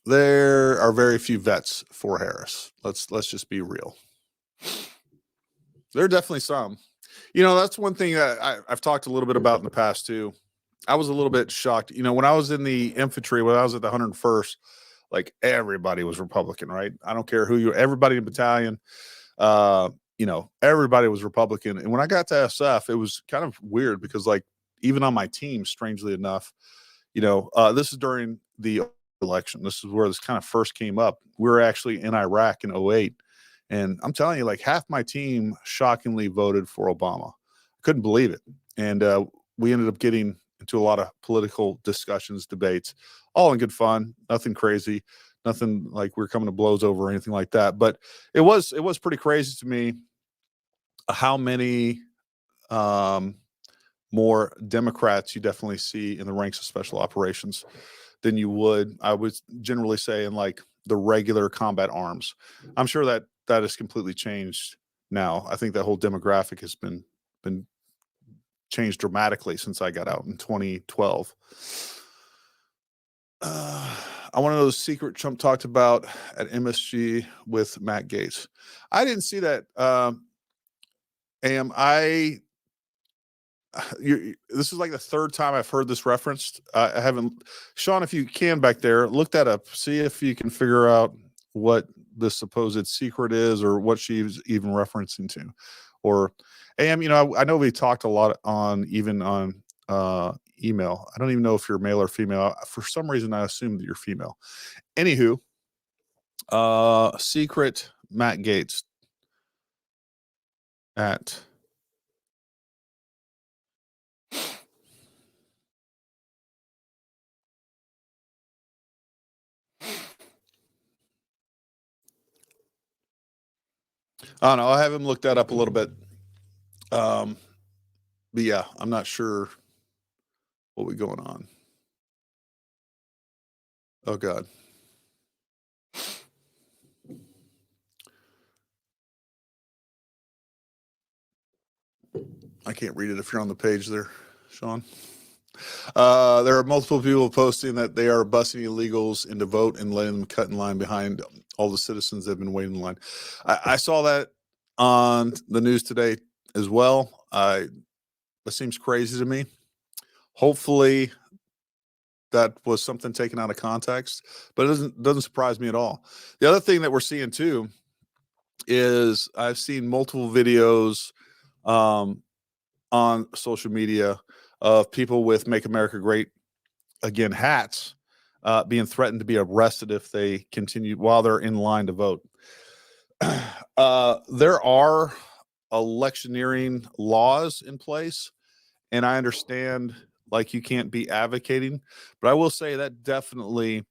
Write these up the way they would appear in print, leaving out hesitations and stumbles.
there are very few vets for Harris. Let's just be real. There are definitely some. That's one thing that I've talked a little bit about in the past too. I was a little bit shocked. When I was in the infantry, when I was at the 101st, like everybody was Republican, right? I don't care who everybody in the battalion, everybody was Republican. And when I got to SF, it was kind of weird because like even on my team, strangely enough, this is during the election. This is where this kind of first came up. We were actually in Iraq in 2008. And I'm telling you, like half my team shockingly voted for Obama. I couldn't believe it. And we ended up getting into a lot of political discussions, debates, all in good fun, nothing crazy, nothing like we're coming to blows over or anything like that. But it was pretty crazy to me how many more Democrats you definitely see in the ranks of special operations than you would, I would generally say, in like the regular combat arms. I'm sure that has completely changed now. I think that whole demographic has been changed dramatically since I got out in 2012. I want to know the secret Trump talked about at MSG with Matt Gaetz. I didn't see that. This is like the third time I've heard this referenced. I haven't, Sean, if you can back there, look that up, see if you can figure out what the supposed secret is or what she's even referencing to. Or AM, I know we talked a lot on email. I don't even know if you're male or female. For some reason, I assume that you're female. Anywho, secret Matt Gaetz at I don't know. I have him look that up a little bit. But yeah, I'm not sure what we going on. Oh God. I can't read it if you're on the page there, Sean. There are multiple people posting that they are busing illegals into vote and letting them cut in line behind all the citizens that have been waiting in line. I saw that on the news today as well. That seems crazy to me. Hopefully that was something taken out of context, but it doesn't surprise me at all. The other thing that we're seeing too is I've seen multiple videos on social media of people with Make America Great Again hats being threatened to be arrested if they continue while they're in line to vote. There are electioneering laws in place, and I understand like you can't be advocating, but I will say that definitely,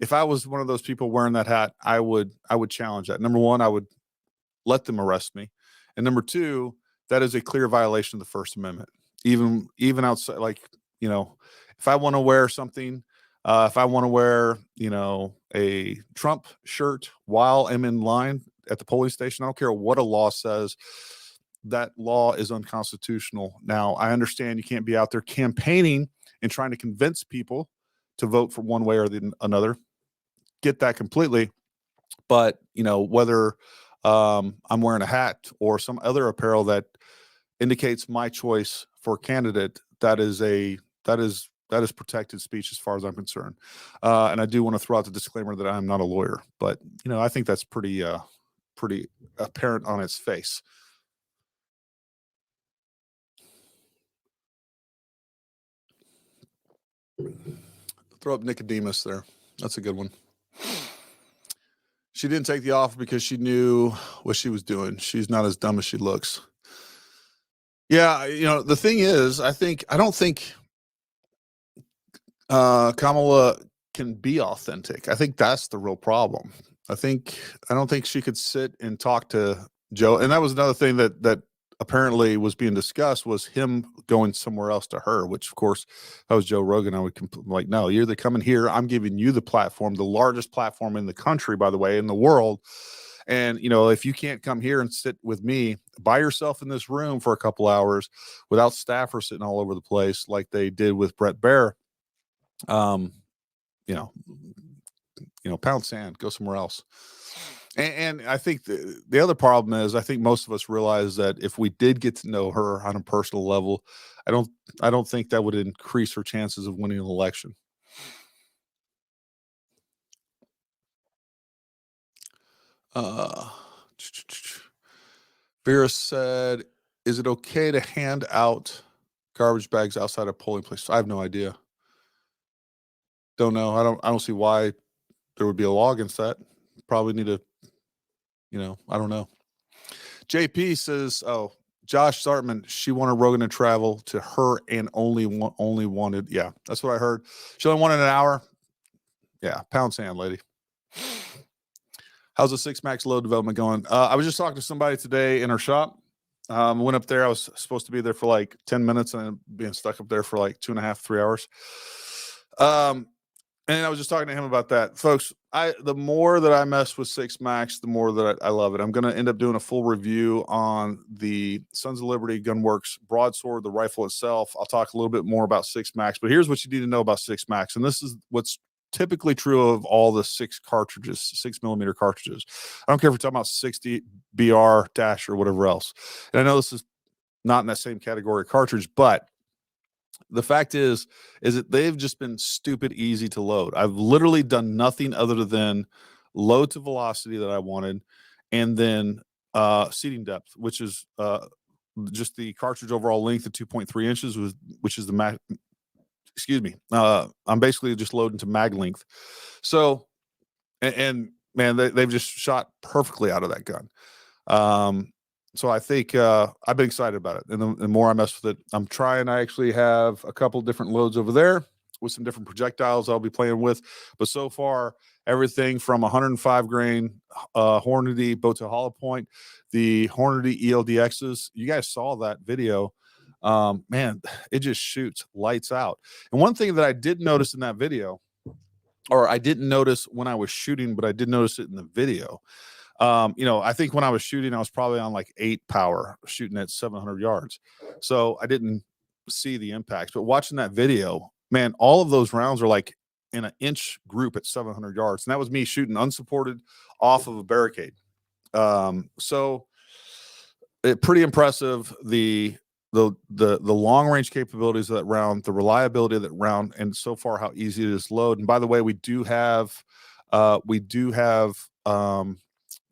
if I was one of those people wearing that hat, I would challenge that. Number one, I would let them arrest me, and number two, that is a clear violation of the First Amendment. Even outside, like, if I want to wear something, if I want to wear, a Trump shirt while I'm in line at the polling station, I don't care what a law says. That law is unconstitutional. Now, I understand you can't be out there campaigning and trying to convince people to vote for one way or another. Get that completely. But, whether I'm wearing a hat or some other apparel that indicates my choice for candidate, that is protected speech as far as I'm concerned. And I do want to throw out the disclaimer that I'm not a lawyer, but I think that's pretty apparent on its face. Throw up Nicodemus there. That's a good one. She didn't take the offer because she knew what she was doing. She's not as dumb as she looks. Yeah, the thing is, I don't think Kamala can be authentic. I think that's the real problem. I don't think she could sit and talk to Joe. And that was another thing that apparently was being discussed, was him going somewhere else to her, which of course, if I was Joe Rogan, I would like, no, you're either coming here. I'm giving you the platform, the largest platform in the country, by the way, in the world. And, if you can't come here and sit with me by yourself in this room for a couple hours without staffers sitting all over the place, like they did with Brett Baer, pound sand, go somewhere else. And I think the other problem is, I think most of us realize that if we did get to know her on a personal level, I don't think that would increase her chances of winning an election. Vera said, "Is it okay to hand out garbage bags outside of polling places?" I have no idea. Don't know. I don't see why there would be a law against that. Probably need to, I don't know. JP says, "Oh, Josh Sartman, she wanted Rogan to travel to her and only wanted." Yeah, that's what I heard. She only wanted an hour. Yeah, pound sand, lady. How's the 6 Max load development going? I was just talking to somebody today in her shop. Went up there. I was supposed to be there for like 10 minutes and being stuck up there for like 2.5, 3 hours. And I was just talking to him about that. Folks, the more that I mess with 6 Max, the more that I love it. I'm going to end up doing a full review on the Sons of Liberty Gunworks broadsword, the rifle itself. I'll talk a little bit more about 6 Max, but here's what you need to know about 6 Max. And this is what's typically true of all the 6mm cartridges. I don't care if we're talking about 60 BR dash or whatever else. And I know this is not in that same category of cartridge, but the fact is that they've just been stupid easy to load. I've literally done nothing other than load to velocity that I wanted, and then seating depth, which is just the cartridge overall length of 2.3 inches, which is the mag. Excuse me. I'm basically just loading to mag length. So, and man, they've just shot perfectly out of that gun. So I think I've been excited about it. And the more I mess with it, I'm trying. I actually have a couple different loads over there with some different projectiles I'll be playing with. But so far, everything from 105 grain Hornady Boattail hollow point, the Hornady ELDXs. You guys saw that video. Man, it just shoots lights out. And one thing that I did notice in that video, or I didn't notice when I was shooting, but I did notice it in the video. I think when I was shooting, I was probably on like 8 power shooting at 700 yards. So I didn't see the impacts, but watching that video, man, all of those rounds are like in an inch group at 700 yards. And that was me shooting unsupported off of a barricade. So pretty impressive. The long range capabilities of that round, the reliability of that round, and so far how easy it is to load. And by the way, we do have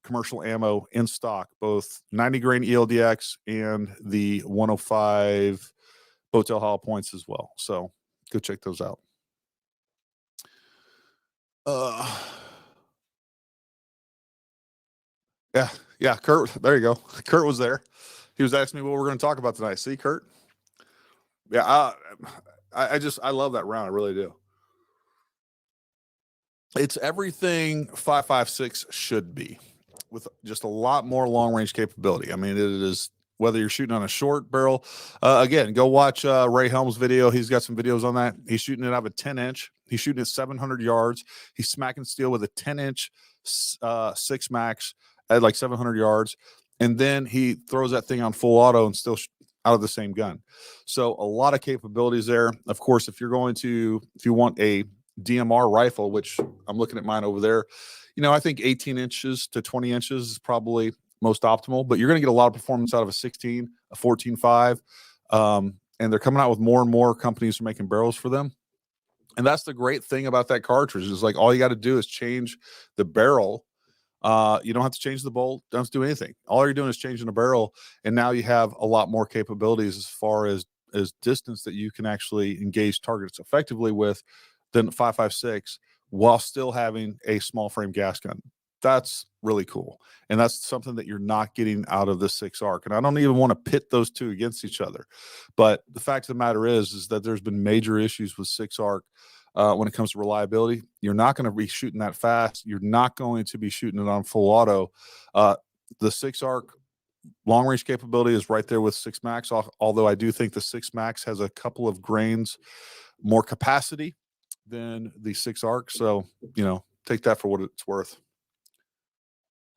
commercial ammo in stock, both 90 grain ELDX and the 105 Boattail hollow points as well. So go check those out. Yeah, Kurt, there you go. Kurt was there. He was asking me what we're going to talk about tonight. See, Kurt? Yeah, I love that round. I really do. It's everything 5.56 should be, with just a lot more long range capability. I mean, it is, whether you're shooting on a short barrel, again, go watch Ray Helm's video. He's got some videos on that. He's shooting it out of a 10-inch. He's shooting at 700 yards. He's smacking steel with a 10-inch 6 Max at like 700 yards. And then he throws that thing on full auto and still out of the same gun. So a lot of capabilities there. Of course, if you want a DMR rifle, which I'm looking at mine over there, I think 18 inches to 20 inches is probably most optimal, but you're going to get a lot of performance out of a 16, a 14.5. And they're coming out with more and more companies are making barrels for them. And that's the great thing about that cartridge, is like, all you got to do is change the barrel. You don't have to change the bolt, don't have to do anything. All you're doing is changing the barrel. And now you have a lot more capabilities as far as distance that you can actually engage targets effectively with than 5.56, while still having a small frame gas gun. That's really cool. And that's something that you're not getting out of the 6 ARC. And I don't even want to pit those two against each other. But the fact of the matter is that there's been major issues with 6 ARC when it comes to reliability. You're not going to be shooting that fast. You're not going to be shooting it on full auto. The 6 ARC long range capability is right there with 6 Max, although I do think the 6 Max has a couple of grains more capacity than the 6 ARC. So, take that for what it's worth.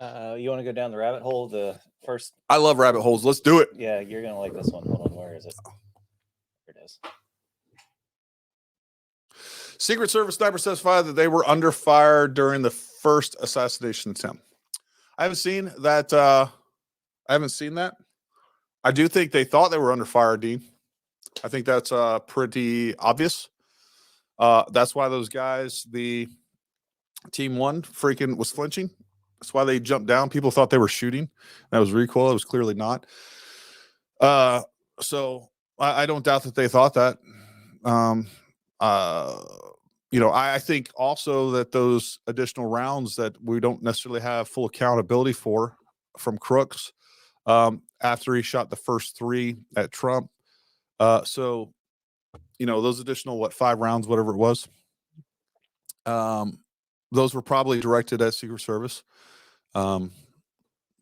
You want to go down the rabbit hole? The first. I love rabbit holes. Let's do it. Yeah, you're going to like this one. Hold on. Where is it? Here it is. Secret Service snipers testified that they were under fire during the first assassination attempt. I haven't seen that. I do think they thought they were under fire, Dean. I think that's pretty obvious. That's why those guys, the team one, freaking was flinching. That's why they jumped down. People thought they were shooting. That was recoil. It was clearly not. So I don't doubt that they thought that. I think also that those additional rounds that we don't necessarily have full accountability for from Crooks after he shot the first 3 at Trump. So, those additional, 5 rounds, whatever it was, those were probably directed at Secret Service.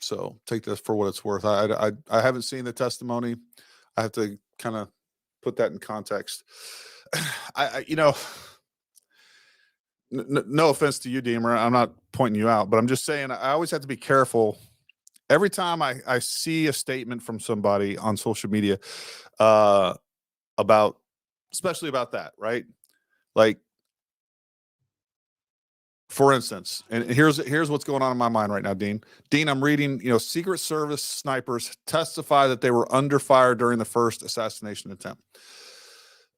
So take this for what it's worth. I haven't seen the testimony. I have to kind of put that in context. No offense to you, Deemer. I'm not pointing you out, but I'm just saying I always have to be careful. Every time I see a statement from somebody on social media especially about that, right? Like, for instance, and here's what's going on in my mind right now, Dean. Dean, I'm reading, Secret Service snipers testify that they were under fire during the first assassination attempt.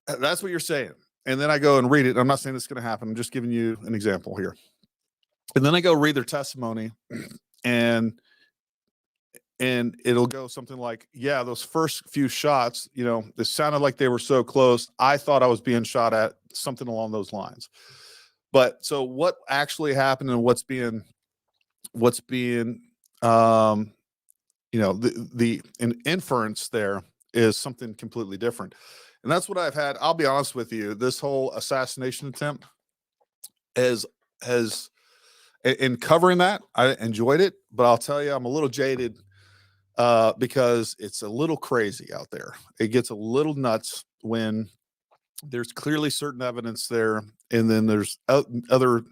That's what you're saying. And then I go and read it. I'm not saying this is going to happen. I'm just giving you an example here. And then I go read their testimony, and it'll go something like, yeah, those first few shots, it sounded like they were so close. I thought I was being shot at, something along those lines. But so what actually happened and what's being the inference there is something completely different. And that's what I've had. I'll be honest with you. This whole assassination attempt has in covering that, I enjoyed it, but I'll tell you, I'm a little jaded because it's a little crazy out there. It gets a little nuts when there's clearly certain evidence there, and then there's other.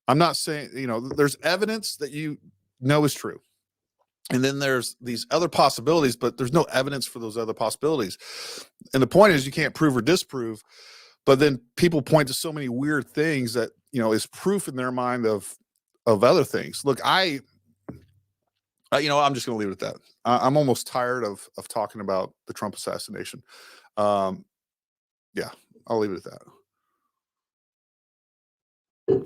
I'm not saying, there's evidence that is true. And then there's these other possibilities, but there's no evidence for those other possibilities. And the point is, you can't prove or disprove, but then people point to so many weird things that, is proof in their mind of other things. Look, I'm just going to leave it at that. I'm almost tired of talking about the Trump assassination. Yeah, I'll leave it at that.